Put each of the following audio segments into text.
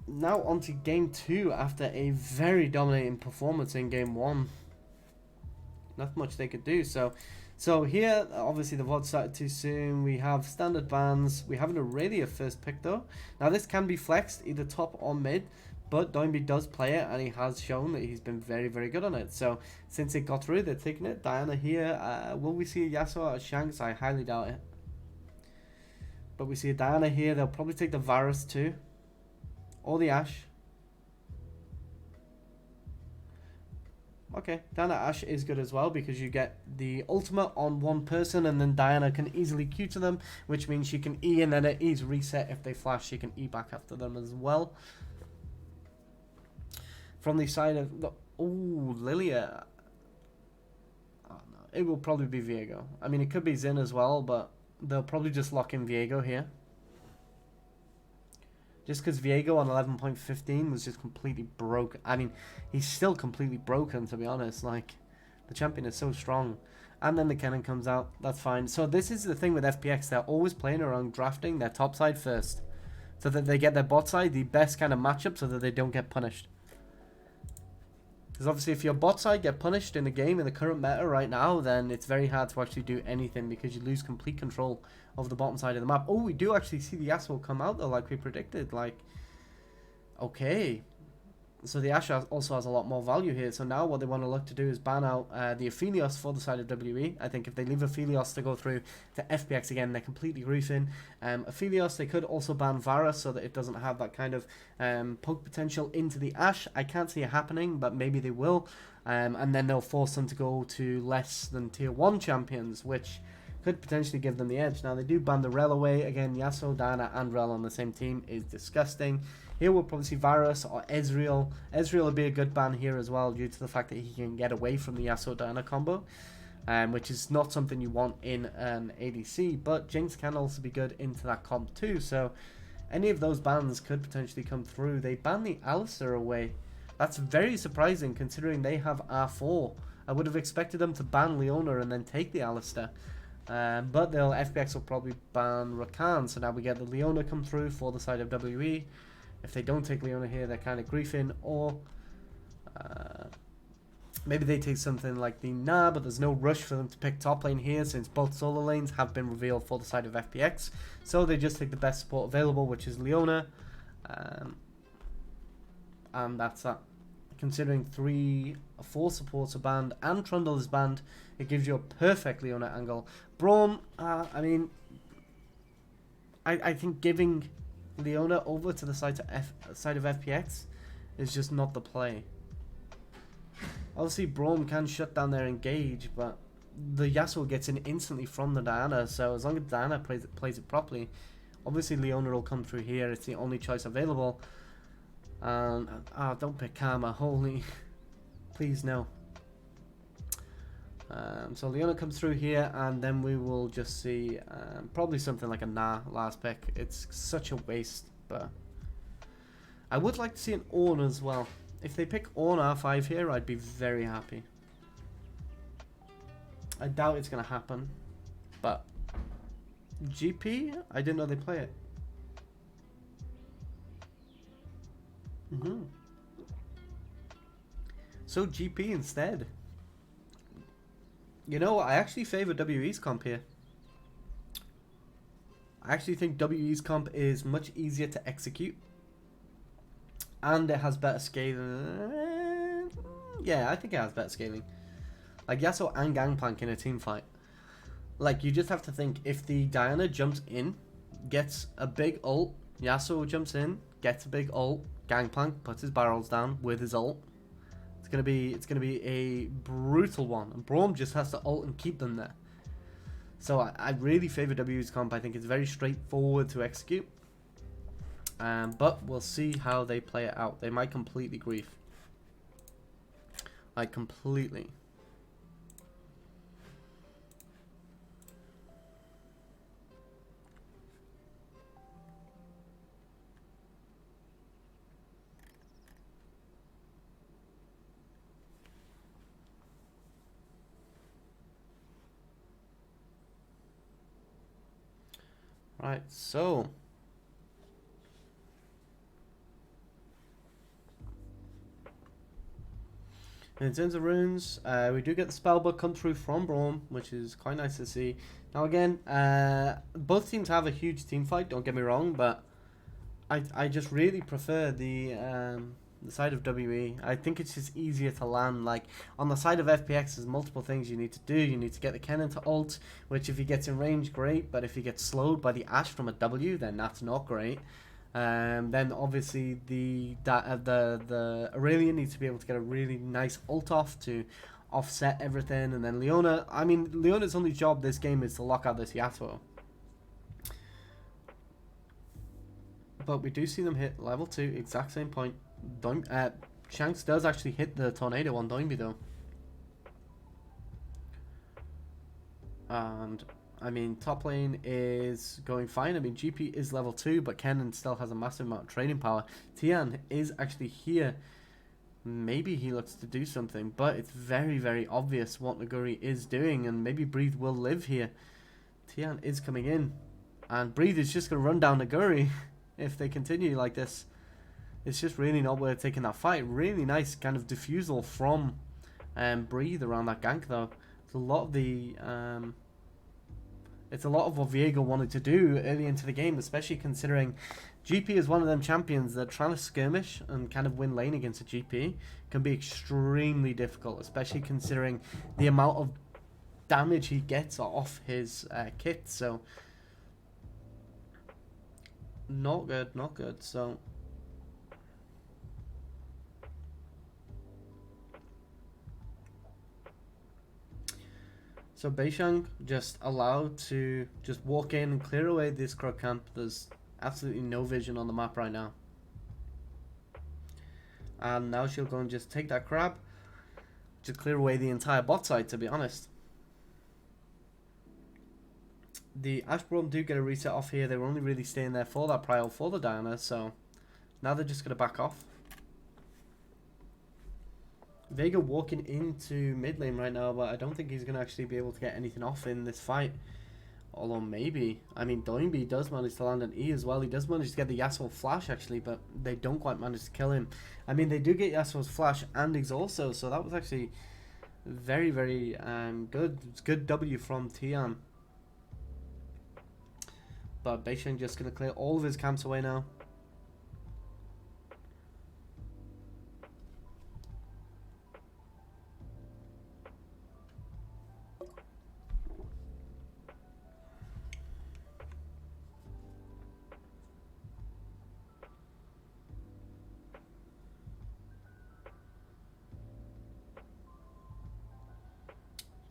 now on to game 2 after a very dominating performance in game 1. Not much they could do. So here, obviously the VOD started too soon. We have standard bans. We have an Aurelia first pick though. Now this can be flexed either top or mid, but Doinby does play it and he has shown that he's been very, very good on it. So since it got through, they're taking it. Diana here. Will we see a Yasuo or Shanks? I highly doubt it. But we see a Diana here. They'll probably take the Varus too. Or the Ashe. Okay, Diana Ashe is good as well because you get the ultimate on one person and then Diana can easily Q to them, which means she can E and then it is reset. If they flash, she can E back after them as well. From the side of the... Oh, Lilia. Oh, no. It will probably be Viego. I mean, it could be Xin as well, but they'll probably just lock in Viego here. Just because Viego on 11.15 was just completely broke. I mean, he's still completely broken, to be honest. Like, the champion is so strong. And then the cannon comes out. That's fine. So this is the thing with FPX. They're always playing around drafting their top side first. So that they get their bot side the best kind of matchup so that they don't get punished. Because obviously if your bot side get punished in the game in the current meta right now, then it's very hard to actually do anything because you lose complete control of the bottom side of the map. Oh, we do actually see the Yasuo come out though, like we predicted. Like, okay. So the Ashe also has a lot more value here. So now what they want to look to do is ban out the Aphelios for the side of WE. I think if they leave Aphelios to go through to FPX again, they're completely griefing. Aphelios, they could also ban Varus so that it doesn't have that kind of poke potential into the Ashe. I can't see it happening, but maybe they will. And then they'll force them to go to less than tier 1 champions, which could potentially give them the edge. Now, they do ban the Rel away. Again, Yasuo, Diana, and Rel on the same team is disgusting. Here we'll probably see Varus or Ezreal. Ezreal will be a good ban here as well due to the fact that he can get away from the Yasuo Diana combo, which is not something you want in an ADC, but Jinx can also be good into that comp too, so any of those bans could potentially come through. They ban the Alistar away. That's very surprising considering they have R4. I would have expected them to ban Leona and then take the Alistar. But they'll FPX will probably ban Rakan, so now we get the Leona come through for the side of WE. If they don't take Leona here, they're kind of griefing, or maybe they take something like the Nah, but there's no rush for them to pick top lane here since both solo lanes have been revealed for the side of FPX. So they just take the best support available, which is Leona, and that's that. Considering 4 supports are banned and Trundle is banned, it gives you a perfect Leona angle. Braum, I mean, I think giving Leona over to the side of FPX is just not the play. Obviously, Braum can shut down their engage, but the Yasuo gets in instantly from the Diana, so as long as Diana plays it properly, obviously Leona will come through here. It's the only choice available. And don't pick Karma, holy, please no. So Leona comes through here, and then we will just see probably something like a Nah last pick. It's such a waste, but I would like to see an Ornn as well. If they pick Ornn R5 here, I'd be very happy. I doubt it's going to happen, but GP? I didn't know they play it. So GP instead. You know, I actually favor WE's comp here. I actually think WE's comp is much easier to execute. And it has better scaling. Yeah, I think it has better scaling. Like Yasuo and Gangplank in a team fight. Like, you just have to think, if the Diana jumps in, gets a big ult, Yasuo jumps in, gets a big ult, Gangplank puts his barrels down with his ult. It's gonna be a brutal one. And Braum just has to ult and keep them there. So I really favor WE's comp. I think it's very straightforward to execute. But we'll see how they play it out. They might completely grief. Like, completely. Right, so In terms of runes, we do get the spellbook come through from Braum, which is quite nice to see. Now again, both teams have a huge team fight, don't get me wrong, but I just really prefer the side of WE. I think it's just easier to land. Like, on the side of FPX, there's multiple things you need to do. You need to get the cannon to ult, which if he gets in range, great, but if he gets slowed by the Ashe from a W, then that's not great. Then obviously the Aurelian needs to be able to get a really nice ult off to offset everything, and then Leona. I mean, Leona's only job this game is to lock out this Yasuo. But we do see them hit level 2, exact same point. Shanks does actually hit the tornado on Doinby though. And I mean, top lane is going fine. I mean, GP is level 2, but Kennen still has a massive amount of trading power. Tian is actually here. Maybe he looks to do something, but it's very, very obvious what Naguri is doing, and maybe Breathe will live here. Tian is coming in, and Breathe is just going to run down Naguri if they continue like this. It's just really not worth taking that fight. Really nice kind of diffusal from Breathe around that gank, though. It's a lot of the... It's a lot of what Viego wanted to do early into the game, especially considering GP is one of them champions that trying to skirmish and kind of win lane against a GP can be extremely difficult, especially considering the amount of damage he gets off his kit. So, not good, not good. So, Beishang just allowed to just walk in and clear away this Krug camp. There's absolutely no vision on the map right now. And now she'll go and just take that crab to clear away the entire bot side, to be honest. The Ashbrom do get a reset off here. They were only really staying there for that prio for the Diana, so now they're just going to back off. Vega walking into mid lane right now, but I don't think he's going to actually be able to get anything off in this fight. Although maybe. I mean, Doinby does manage to land an E as well. He does manage to get the Yasuo flash actually, but they don't quite manage to kill him. I mean, they do get Yasuo's flash and exhaust, so that was actually very, very good. It's good W from Tian. But Beisheng just going to clear all of his camps away now.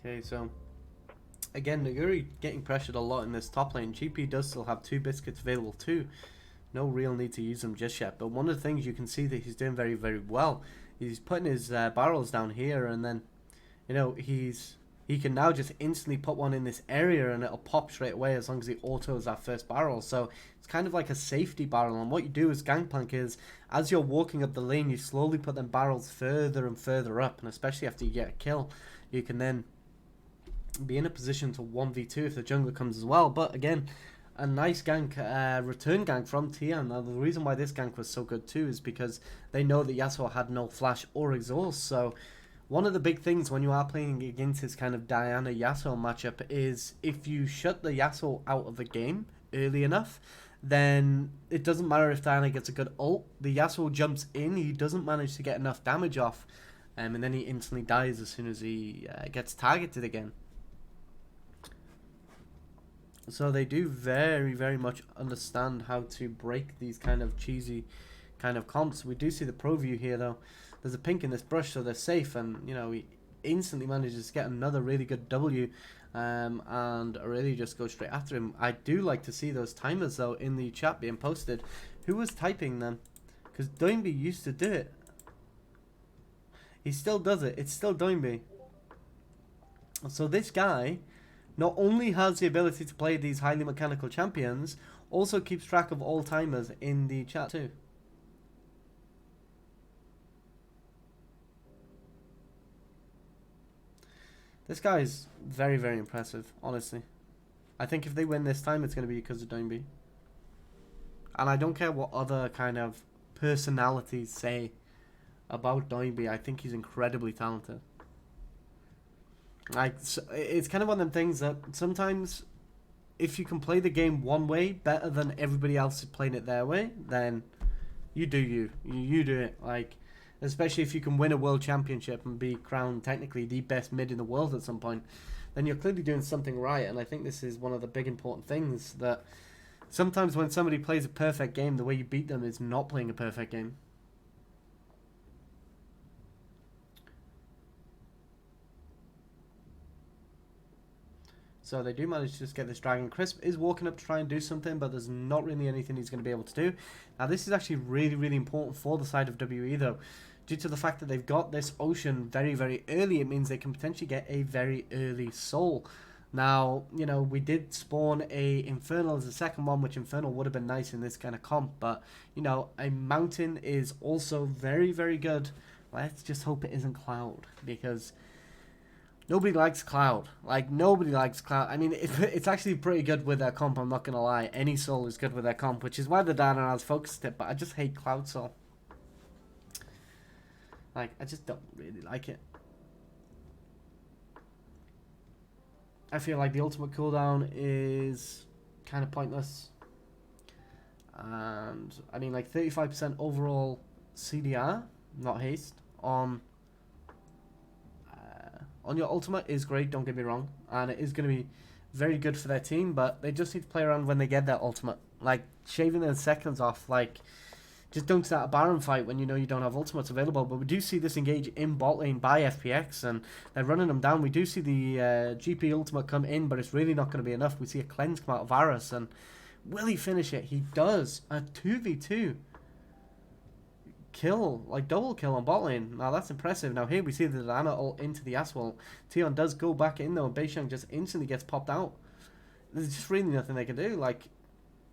Okay, so again, Naguri getting pressured a lot in this top lane. GP does still have 2 biscuits available too. No real need to use them just yet. But one of the things you can see that he's doing very, very well, he's putting his barrels down here, and then, you know, he can now just instantly put one in this area and it'll pop straight away as long as he autos that first barrel. So it's kind of like a safety barrel, and what you do as Gangplank is, as you're walking up the lane, you slowly put them barrels further and further up, and especially after you get a kill, you can then be in a position to 1v2 if the jungler comes as well. But again, a nice gank, return gank from Tian. Now the reason why this gank was so good too is because they know that Yasuo had no flash or exhaust. So one of the big things when you are playing against this kind of Diana Yasuo matchup is if you shut the Yasuo out of the game early enough, then it doesn't matter if Diana gets a good ult. The Yasuo jumps in, he doesn't manage to get enough damage off, and then he instantly dies as soon as he gets targeted again. So they do very, very much understand how to break these kind of cheesy kind of comps. We do see the pro view here though. There's a pink in this brush, so they're safe, and you know, he instantly manages to get another really good W, and really just go straight after him. I do like to see those timers though in the chat being posted. Who was typing them? Because Doinby used to do it. He still does it. It's still Doinby. So this guy not only has the ability to play these highly mechanical champions, also keeps track of all timers in the chat too. This guy is very, very impressive, honestly. I think if they win this time, it's going to be because of Doinby. And I don't care what other kind of personalities say. about Doinby. I think he's incredibly talented. Like, it's kind of one of them things that sometimes if you can play the game one way better than everybody else is playing it their way, then you do you do it. Like, especially if you can win a world championship and be crowned technically the best mid in the world at some point, then you're clearly doing something right. And I think this is one of the big important things, that sometimes when somebody plays a perfect game, the way you beat them is not playing a perfect game. So they do manage to just get this dragon. Crisp is walking up to try and do something, but there's not really anything he's going to be able to do. Now this is actually really, really important for the side of WE though. Due to the fact that they've got this ocean very, very early, it means they can potentially get a very early soul. Now, you know, we did spawn a Infernal as a second one, which Infernal would have been nice in this kind of comp, but, you know, a Mountain is also very, very good. Let's just hope it isn't Cloud, because nobody likes Cloud. Like, nobody likes Cloud. I mean, it's actually pretty good with their comp, I'm not going to lie. Any Soul is good with their comp, which is why the Diana has focused it, but I just hate Cloud Soul. Like, I just don't really like it. I feel like the ultimate cooldown is kind of pointless. And, I mean, like, 35% overall CDR, not haste, on your ultimate is great, don't get me wrong, and it is going to be very good for their team, but they just need to play around when they get their ultimate. Like, shaving their seconds off, like, just don't start a Baron fight when you know you don't have ultimates available. But we do see this engage in bot lane by FPX, and they're running them down. We do see the GP ultimate come in, but it's really not going to be enough. We see a cleanse come out of Varus, and will he finish it? He does. A 2v2 kill, like double kill on bot lane. Now that's impressive. Now here we see the Diana ult into the Yasuo. Tion does go back in though, and Beisheng just instantly gets popped out. There's just really nothing they can do. Like,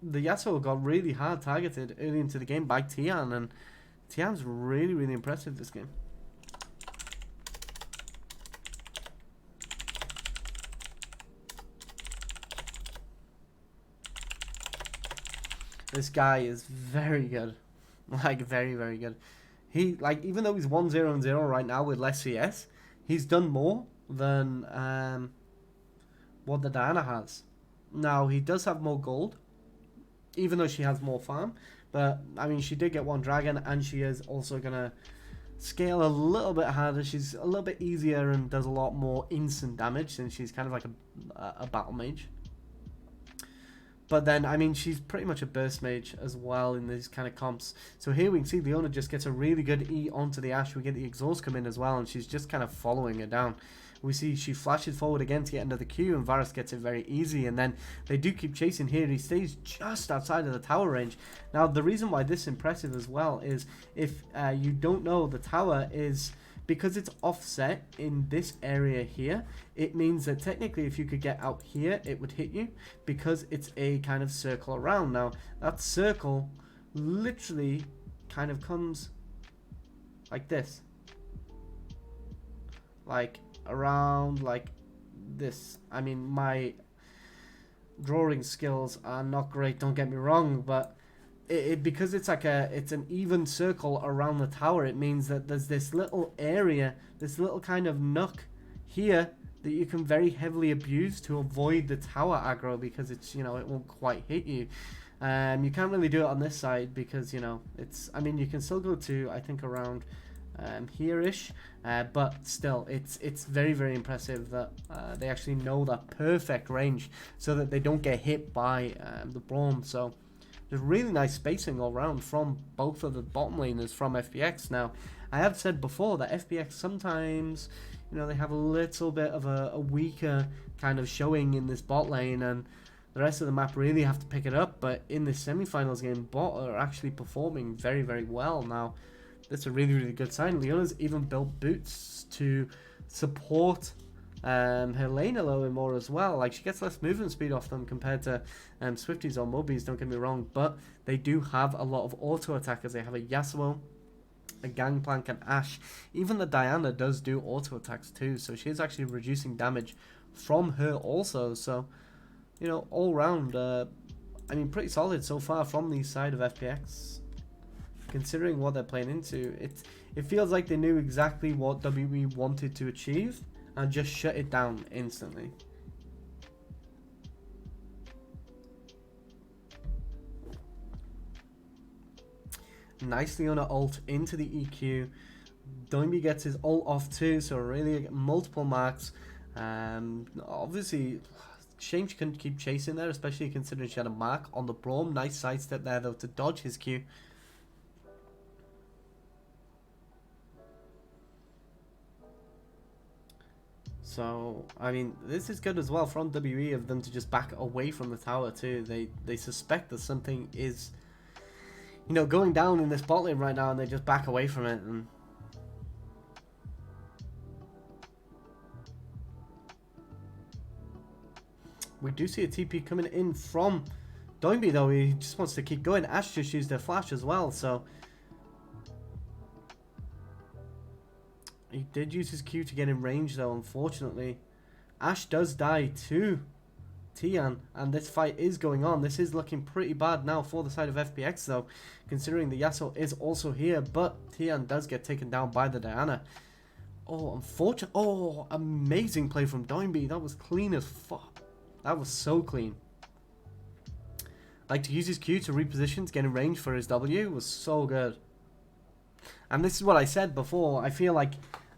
the Yasuo got really hard targeted early into the game by Tian, and Tian's really, really impressive this game. This guy is very good. Like, very, very good. He, like, even though he's 1-0-0 right now with less CS, he's done more than what the Diana has. Now, he does have more gold, even though she has more farm. But, I mean, she did get one dragon, and she is also going to scale a little bit harder. She's a little bit easier and does a lot more instant damage, since she's kind of like a battle mage. But then, I mean, she's pretty much a burst mage as well in these kind of comps. So here we can see Leona just gets a really good E onto the Ashe. We get the exhaust come in as well, and she's just kind of following her down. We see she flashes forward again to get into the queue, and Varus gets it very easy. And then they do keep chasing here. He stays just outside of the tower range. Now, the reason why this is impressive as well is, if you don't know, the tower is, because it's offset in this area here, it means that technically if you could get out here, it would hit you, because it's a kind of circle around. Now, that circle literally kind of comes like this. Like, around like this. I mean, my drawing skills are not great, don't get me wrong, but because it's like it's an even circle around the tower, it means that there's this little area, this little kind of nook here that you can very heavily abuse to avoid the tower aggro, because it's, you know, it won't quite hit you. You can't really do it on this side because, you know, it's, I mean, you can still go to, I think, around here-ish, but still, it's very, very impressive that they actually know that perfect range so that they don't get hit by the Braum. So there's really nice spacing all around from both of the bottom laners from FPX. Now, I have said before that FPX sometimes, you know, they have a little bit of a weaker kind of showing in this bot lane, and the rest of the map really have to pick it up. But in this semi-finals game, bot are actually performing very, very well. Now, that's a really, really good sign. Leona's even built boots to support her lane a little bit more as well. Like, she gets less movement speed off them compared to Swifties or Mobies, don't get me wrong, but they do have a lot of auto attackers. They have a Yasuo, a Gangplank, and Ashe. Even the Diana does do auto attacks too, so she is actually reducing damage from her also. So, you know, all round, I mean, pretty solid so far from the side of FPX. considering what they're playing into, it feels like they knew exactly what WWE wanted to achieve and just shut it down instantly. Nicely on an ult into the EQ. Doinby gets his ult off too, so really multiple marks. Obviously, shame she couldn't keep chasing there, especially considering she had a mark on the Braum. Nice sidestep there though to dodge his Q. So, I mean, this is good as well from WE of them to just back away from the tower too. They suspect that something is, you know, going down in this bot lane right now, and they just back away from it. And we do see a TP coming in from Doinby though. He just wants to keep going. Ashe just used their flash as well, so he did use his Q to get in range though, unfortunately. Ashe does die to Tian, and this fight is going on. This is looking pretty bad now for the side of FPX though, considering the Yasuo is also here, but Tian does get taken down by the Diana. Oh, unfortunate. Oh, amazing play from Doinby. That was clean as fuck. That was so clean. Like, to use his Q to reposition to get in range for his W was so good. And this is what I said before. I feel like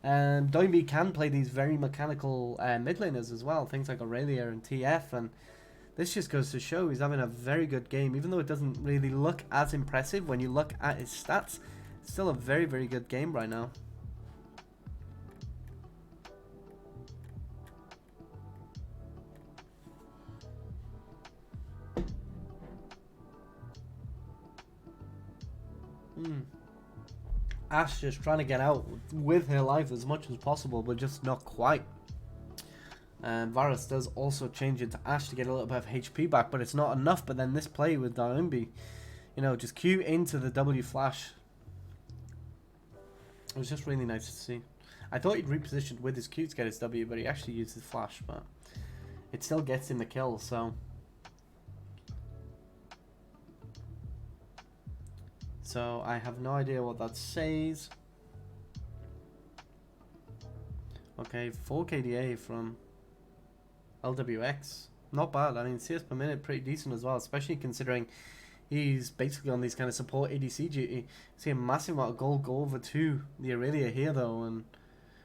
Doinby can play these very mechanical mid laners as well. Things like Aurelia and TF. And this just goes to show he's having a very good game. Even though it doesn't really look as impressive when you look at his stats, it's still a very, very good game right now. Ashe just trying to get out with her life as much as possible, but just not quite. Varus does also change into Ashe to get a little bit of HP back, but it's not enough. But then this play with Doinby, you know, just Q into the W flash. It was just really nice to see. I thought he'd repositioned with his Q to get his W, but he actually used his flash, but it still gets him the kill, so. So I have no idea what that says. Okay, 4 KDA from LWX. Not bad. I mean, CS per minute pretty decent as well, especially considering he's basically on these kind of support ADC duty. See a massive amount of gold go over to the Aurelia here though, and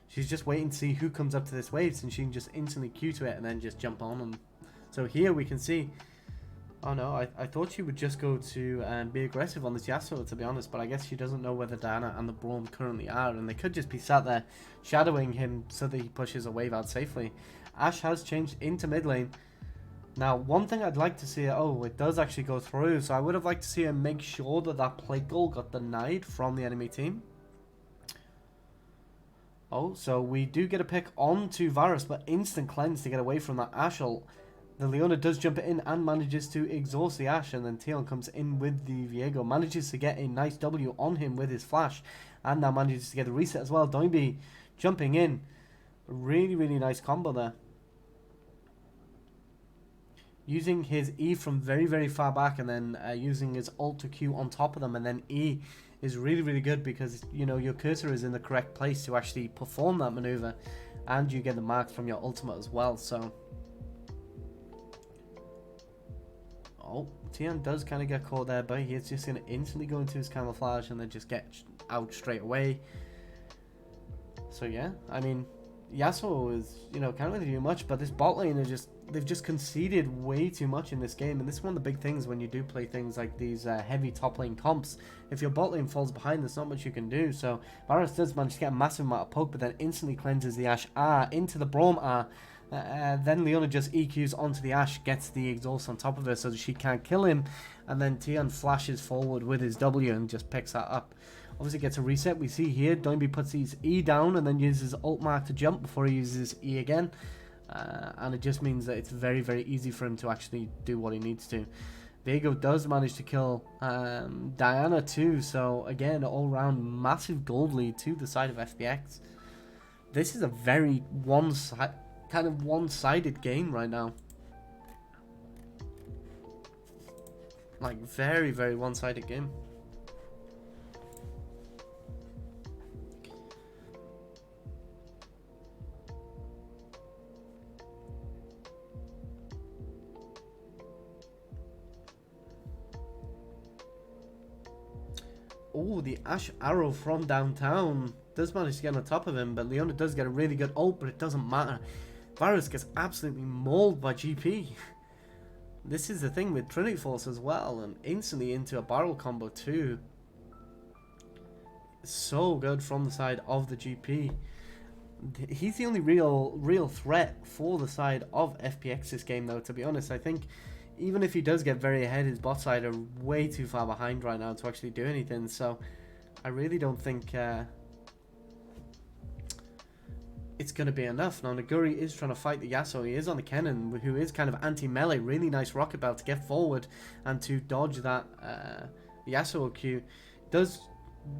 she's just waiting to see who comes up to this wave, and she can just instantly Q to it and then just jump on them. So here we can see. Oh no, I thought she would just go to be aggressive on this Yasuo, to be honest, but I guess she doesn't know where the Diana and the Braum currently are, and they could just be sat there shadowing him so that he pushes a wave out safely. Ashe has changed into mid lane. Now, one thing I'd like to see, oh, it does actually go through, so I would have liked to see her make sure that that plate goal got denied from the enemy team. Oh, so we do get a pick onto Varus, but instant cleanse to get away from that Ashe ult. The Leona does jump in and manages to exhaust the Ashe, and then Tion comes in with the Viego, manages to get a nice W on him with his flash, and now manages to get a reset as well. Doinby jumping in. Really, really nice combo there. Using his E from very, very far back, and then using his ult to Q on top of them, and then E is really, really good because, you know, your cursor is in the correct place to actually perform that maneuver, and you get the marks from your ultimate as well, so. Oh, Tian does kind of get caught there, but he's just going to instantly go into his camouflage and then just get out straight away. So yeah, I mean, Yasuo is, you know, can't really do much, but this bot lane is just, they've just conceded way too much in this game, and this is one of the big things when you do play things like these heavy top lane comps. If your bot lane falls behind, there's not much you can do, so Varus does manage to get a massive amount of poke, but then instantly cleanses the Ashe R into the Braum R. Then Leona just EQs onto the Ashe, gets the exhaust on top of her so that she can't kill him, and then Tian flashes forward with his W and just picks that up. Obviously gets a reset. We see here Doinby puts his E down and then uses ult mark to jump before he uses E again, and it just means that it's very, very easy for him to actually do what he needs to. Viego does manage to kill Diana too, so again, all round massive gold lead to the side of FPX. This is a very kind of one-sided game right now. Like, very, very one-sided game. Oh, the Ash Arrow from downtown does manage to get on top of him, but Leona does get a really good ult, but it doesn't matter. Varus gets absolutely mauled by GP. This is the thing with Trinity Force as well, and instantly into a barrel combo too. So good from the side of the GP. He's the only real threat for the side of FPX this game, though, to be honest. I think even if he does get very ahead, his bot side are way too far behind right now to actually do anything. So I really don't think it's going to be enough. Now, Naguri is trying to fight the Yasuo. He is on the Kennen, who is kind of anti-melee. Really nice rocket belt to get forward and to dodge that Yasuo Q. Does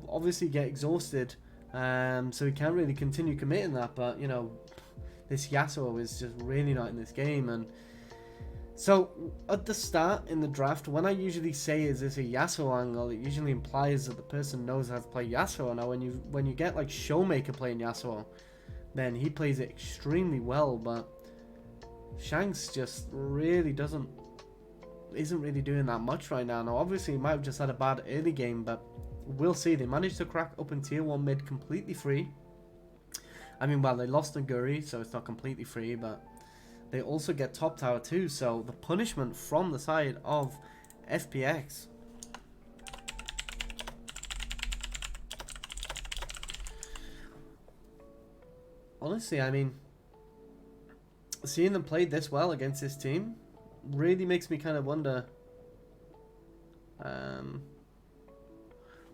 obviously get exhausted, so he can't really continue committing that. But, you know, this Yasuo is just really not in this game. And so, at the start in the draft, when I usually say, is this a Yasuo angle, it usually implies that the person knows how to play Yasuo. Now, when you get, like, Showmaker playing Yasuo, then he plays it extremely well, but Shanks just really isn't really doing that much right now. Now, obviously, he might have just had a bad early game, but we'll see. They managed to crack open tier 1 mid completely free. I mean, well, they lost Naguri, so it's not completely free, but they also get top tower too, so the punishment from the side of FPX. Honestly, I mean, seeing them play this well against this team really makes me kind of wonder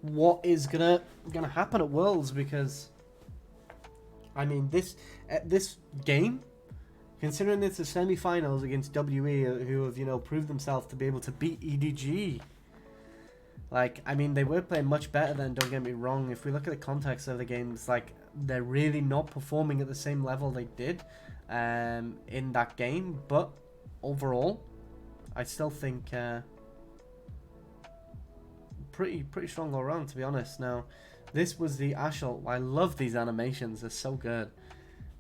what is gonna happen at Worlds, because I mean this game, considering it's the semi-finals against WE, who have, you know, proved themselves to be able to beat EDG. Like, I mean, they were playing much better than, don't get me wrong. If we look at the context of the game, it's like they're really not performing at the same level they did in that game. But overall, I still think pretty strong all around, to be honest. Now, this was the Ashel. I love these animations. They're so good.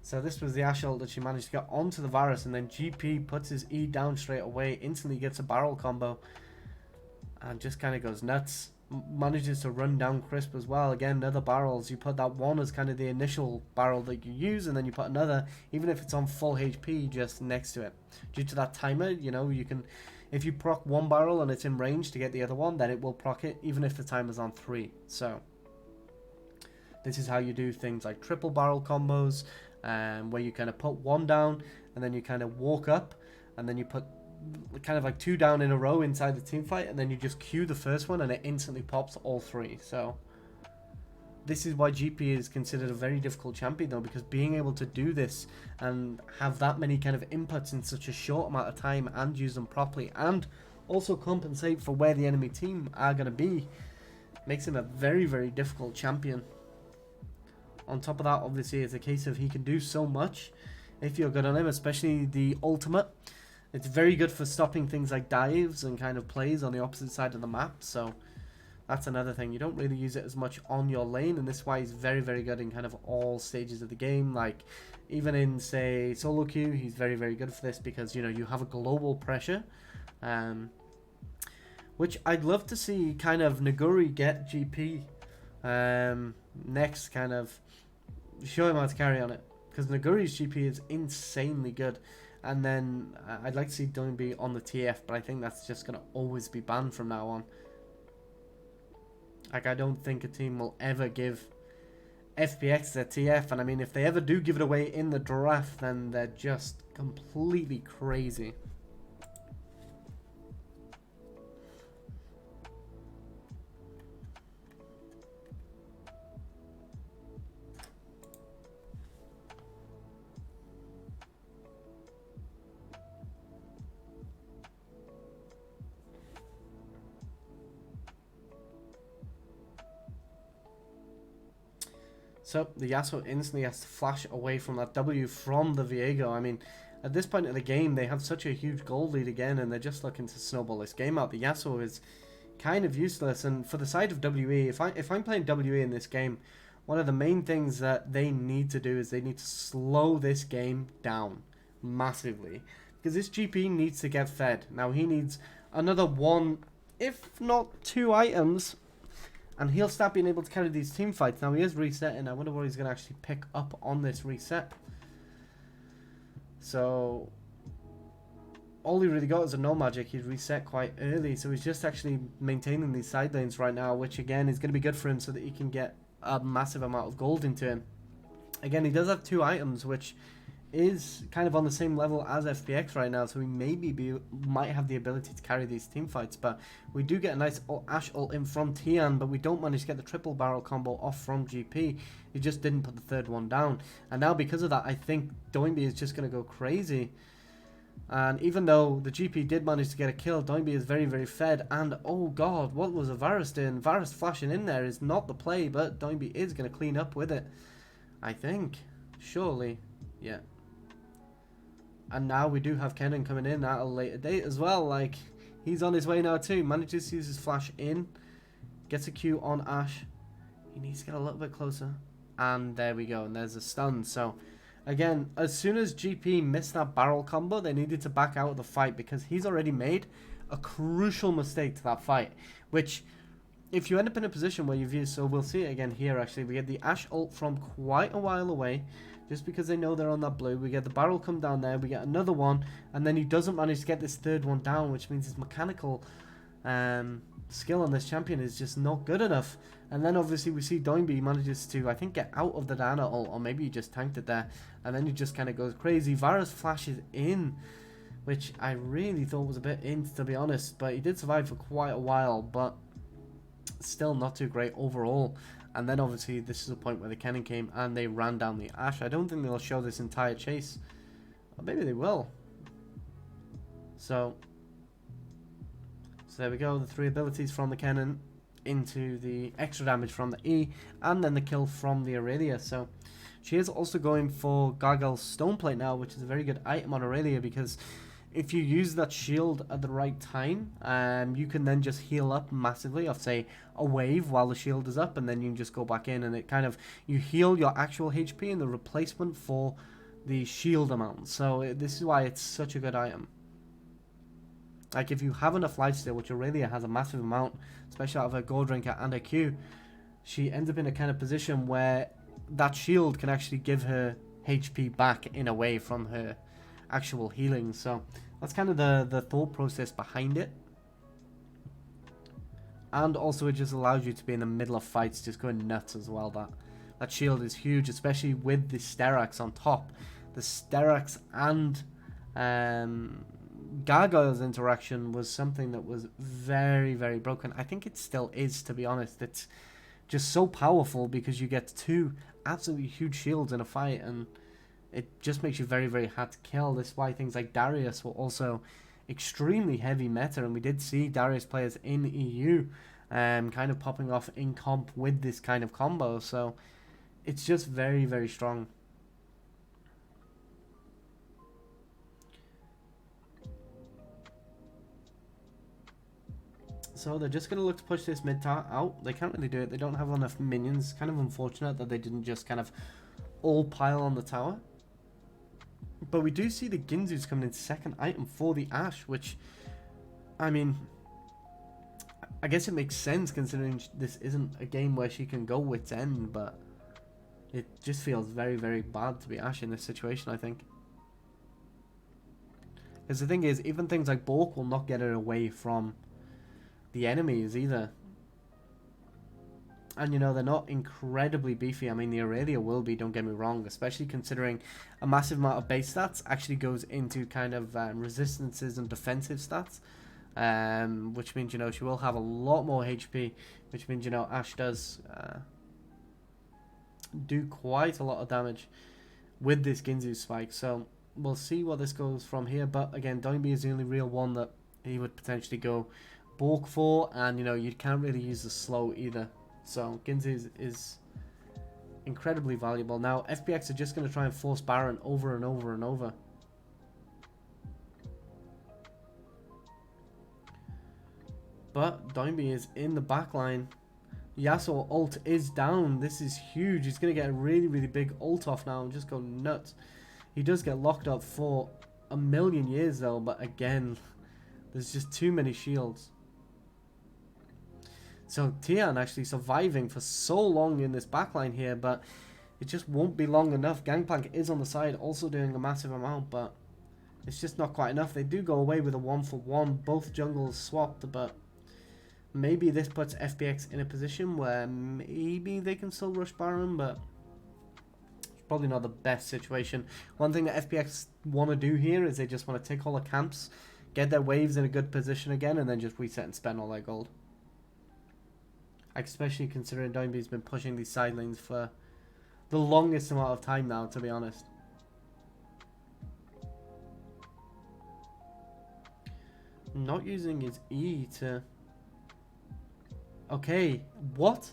So this was the Ashel that she managed to get onto the Varus, and then GP puts his E down straight away, instantly gets a barrel combo, and just kind of goes nuts. Manages to run down Crisp as well. Again, other barrels. You put that one as kind of the initial barrel that you use, and then you put another, even if it's on full HP, just next to it. Due to that timer, you know, you can, if you proc one barrel and it's in range to get the other one, then it will proc it, even if the timer's on 3. So this is how you do things like triple barrel combos, where you kind of put one down, and then you kind of walk up, and then you put kind of like 2 down in a row inside the team fight, and then you just queue the first one and it instantly pops all 3. So this is why GP is considered a very difficult champion, though, because being able to do this and have that many kind of inputs in such a short amount of time and use them properly, and also compensate for where the enemy team are going to be, makes him a very difficult champion. On top of that, obviously, it's a case of he can do so much if you're good on him, especially the ultimate. It's very good for stopping things like dives and kind of plays on the opposite side of the map. So that's another thing. You don't really use it as much on your lane, and this is why he's very good in kind of all stages of the game. Like, even in, say, solo queue, he's very good for this, because, you know, you have a global pressure. Which I'd love to see kind of Naguri get GP next, kind of show him how to carry on it, because Naguri's GP is insanely good. And then I'd like to see Dunby on the TF, but I think that's just going to always be banned from now on. Like, I don't think a team will ever give FPX their TF, and I mean, if they ever do give it away in the draft, then they're just completely crazy. So the Yasuo instantly has to flash away from that W from the Viego. I mean, at this point of the game, they have such a huge goal lead again, and they're just looking to snowball this game out. The Yasuo is kind of useless, and for the side of WE, if I'm playing WE in this game, one of the main things that they need to do is they need to slow this game down massively, because this GP needs to get fed. Now, he needs another 1, if not 2 items And he'll start being able to carry these team fights. Now he is resetting. I wonder what he's going to actually pick up on this reset. So all he really got is a no magic. He's reset quite early. So he's just actually maintaining these side lanes right now, which again is going to be good for him so that he can get a massive amount of gold into him. Again, he does have 2 items, which is kind of on the same level as FPX right now, so he might have the ability to carry these team fights. But we do get a nice Ashe ult in from Tian, but we don't manage to get the triple barrel combo off from GP. He just didn't put the 3rd one down, and now because of that, I think Doinby is just going to go crazy. And even though the GP did manage to get a kill, Doinby is very, very fed. And oh god, what was a Varus doing? Varus flashing in there is not the play, but Doinby is going to clean up with it, I think. Surely, yeah. And now we do have Kennen coming in at a later date as well. Like, he's on his way now too. Manages to use his flash in. Gets a Q on Ashe. He needs to get a little bit closer. And there we go. And there's a stun. So, again, as soon as GP missed that barrel combo, they needed to back out of the fight because he's already made a crucial mistake to that fight. Which, if you end up in a position where you've used... So, we'll see it again here, actually. We get the Ashe ult from quite a while away. Just because they know they're on that blue. We get the barrel come down there. We get another one. And then he doesn't manage to get this 3rd one down. Which means his mechanical skill on this champion is just not good enough. And then obviously we see Doinby manages to, I think, get out of the Diana ult. Or maybe he just tanked it there. And then he just kind of goes crazy. Varus flashes in. Which I really thought was a bit in, to be honest. But he did survive for quite a while. But still not too great overall. And then obviously this is a point where the Kennen came and they ran down the Ashe. I don't think they'll show this entire chase. Or maybe they will. So there we go. The 3 abilities from the Kennen into the extra damage from the E. And then the kill from the Aurelia. So she is also going for Gargoyle's Stoneplate now, which is a very good item on Aurelia because... if you use that shield at the right time, you can then just heal up massively off, say, a wave while the shield is up, and then you can just go back in, and it kind of, you heal your actual HP in the replacement for the shield amount. So this is why it's such a good item. Like, if you have enough lifesteal, which Aurelia has a massive amount, especially out of her gold drinker and her Q, she ends up in a kind of position where that shield can actually give her HP back in a way from her actual healing. So that's kind of the thought process behind it. And also it just allows you to be in the middle of fights just going nuts as well. That shield is huge, especially with the Sterak's on top. The Sterak's and Gargoyle's interaction was something that was very, very broken. I think it still is, to be honest. It's just so powerful because you get 2 absolutely huge shields in a fight, and it just makes you very, very hard to kill. This is why things like Darius were also extremely heavy meta, and we did see Darius players in EU kind of popping off in comp with this kind of combo. So it's just very, very strong. So they're just going to look to push this mid tower out. They can't really do it. They don't have enough minions. Kind of unfortunate that they didn't just kind of all pile on the tower. But we do see the Ginzu's coming in 2nd item for the Ashe, which, I mean, I guess it makes sense considering this isn't a game where she can go wit's end, but it just feels very, very bad to be Ashe in this situation, I think. Because the thing is, even things like Bork will not get her away from the enemies either. And, you know, they're not incredibly beefy. I mean, the Aurelia will be, don't get me wrong, especially considering a massive amount of base stats actually goes into kind of resistances and defensive stats. Which means, you know, she will have a lot more HP, which means, you know, Ashe does do quite a lot of damage with this Ginzu spike. So we'll see what this goes from here. But again, Doinby is the only real one that he would potentially go Bork for, and, you know, you can't really use the slow either. So Ginzu is incredibly valuable. Now FPX are just going to try and force Baron over and over and over. But Doinby is in the back line. Yasuo ult is down. This is huge. He's going to get a really, really big ult off now and just go nuts. He does get locked up for a million years though, but again, there's just too many shields. So Tian actually surviving for so long in this backline here, but it just won't be long enough. Gangplank is on the side, also doing a massive amount, but it's just not quite enough. They do go away with a 1-for-1. Both jungles swapped, but maybe this puts FPX in a position where maybe they can still rush Baron, but it's probably not the best situation. One thing that FPX want to do here is they just want to take all the camps, get their waves in a good position again, and then just reset and spend all their gold. Especially considering Doinby's been pushing these side lanes for the longest amount of time now, to be honest. Not using his E to... Okay, what?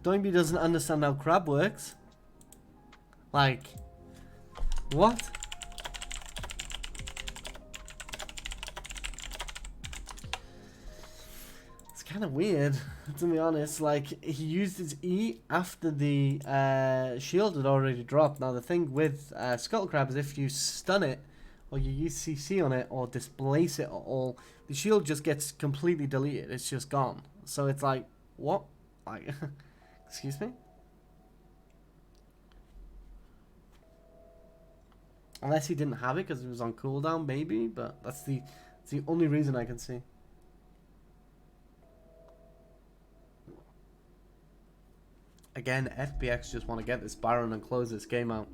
Doinby doesn't understand how crab works? Like, what? It's kind of weird, to be honest. Like, he used his E after the shield had already dropped. Now, the thing with Scuttle Crab is if you stun it, or you use CC on it, or displace it at all, the shield just gets completely deleted. It's just gone. So it's like, what? Like, excuse me? Unless he didn't have it because it was on cooldown, maybe. But that's the only reason I can see. Again, FPX just want to get this Baron and close this game out.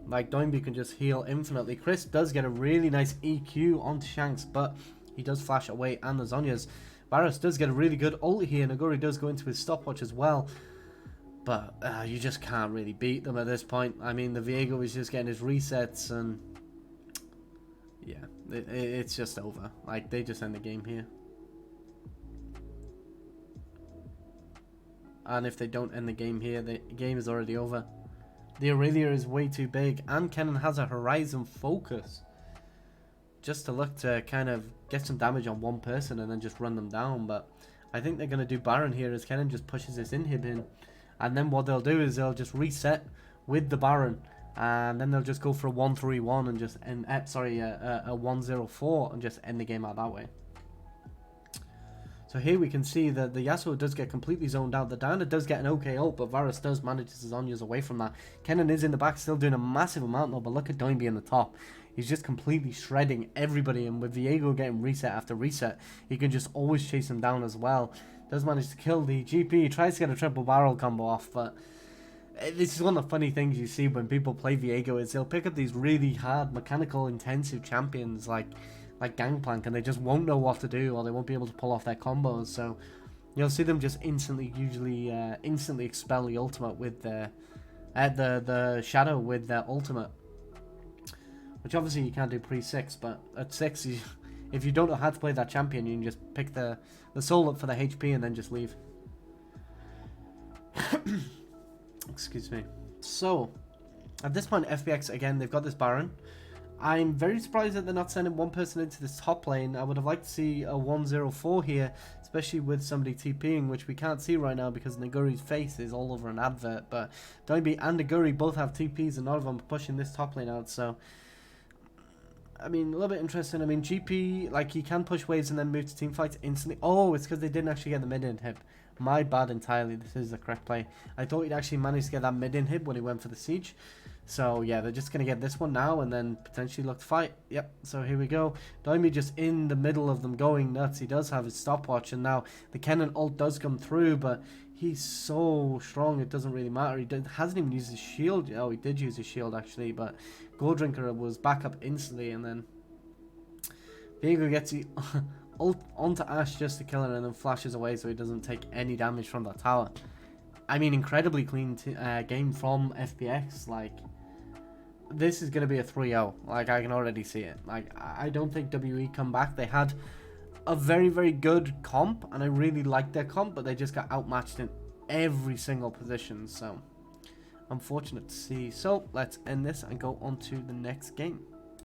Like, Doinby can just heal infinitely. Chris does get a really nice EQ onto Shanks, but he does flash away, and the Zhonya's. Varus does get a really good ult here. Naguri does go into his stopwatch as well. But you just can't really beat them at this point. I mean, the Viego is just getting his resets, and yeah, it's just over. Like, they just end the game here. And if they don't end the game here, the game is already over. The Aurelia is way too big, and Kennen has a Horizon focus. Just to look to kind of get some damage on one person and then just run them down. But I think they're going to do Baron here as Kennen just pushes this inhib in. And then what they'll do is they'll just reset with the Baron. And then they'll just go for a 1-3-1 and just end, a 1-0-4 and just end the game out that way. So here we can see that the Yasuo does get completely zoned out. The Diana does get an okay ult, but Varus does manage his Zhonya's away from that. Kennen is in the back, still doing a massive amount though, but look at Doinby in the top. He's just completely shredding everybody, and with Viego getting reset after reset, he can just always chase him down as well. Does manage to kill the GP, tries to get a triple barrel combo off, but this is one of the funny things you see when people play Viego is they'll pick up these really hard, mechanical, intensive champions like Gangplank, and they just won't know what to do, or they won't be able to pull off their combos. So you'll see them just instantly expel the ultimate with the shadow with their ultimate, which obviously you can't do pre-6. But at 6, if you don't know how to play that champion, you can just pick the soul up for the HP and then just leave. Excuse me. So at this point, FPX again, they've got this Baron. I'm very surprised that they're not sending one person into this top lane. I would have liked to see a 1-0-4 here, especially with somebody TPing, which we can't see right now because Naguri's face is all over an advert. But Doinby and Naguri both have TPs, and none of them are pushing this top lane out. So, I mean, a little bit interesting. I mean, GP, like, he can push waves and then move to team fights instantly. Oh, it's because they didn't actually get the mid inhib. My bad entirely. This is the correct play. I thought he'd actually managed to get that mid inhib when he went for the siege. So yeah, they're just going to get this one now and then potentially look to fight. Yep, so here we go. Doinby just in the middle of them going nuts. He does have his stopwatch, and now the Kennen ult does come through, but he's so strong it doesn't really matter. He hasn't even used his shield. Oh, he did use his shield actually, but Gold Drinker was back up instantly, and then Viego gets the ult onto Ashe just to kill her and then flashes away so he doesn't take any damage from that tower. I mean, incredibly clean game from FPX. Like, this is going to be a 3-0. Like, I can already see it. Like, I don't think WE come back. They had a very, very good comp, and I really liked their comp, but they just got outmatched in every single position. So, unfortunate to see. So, let's end this and go on to the next game.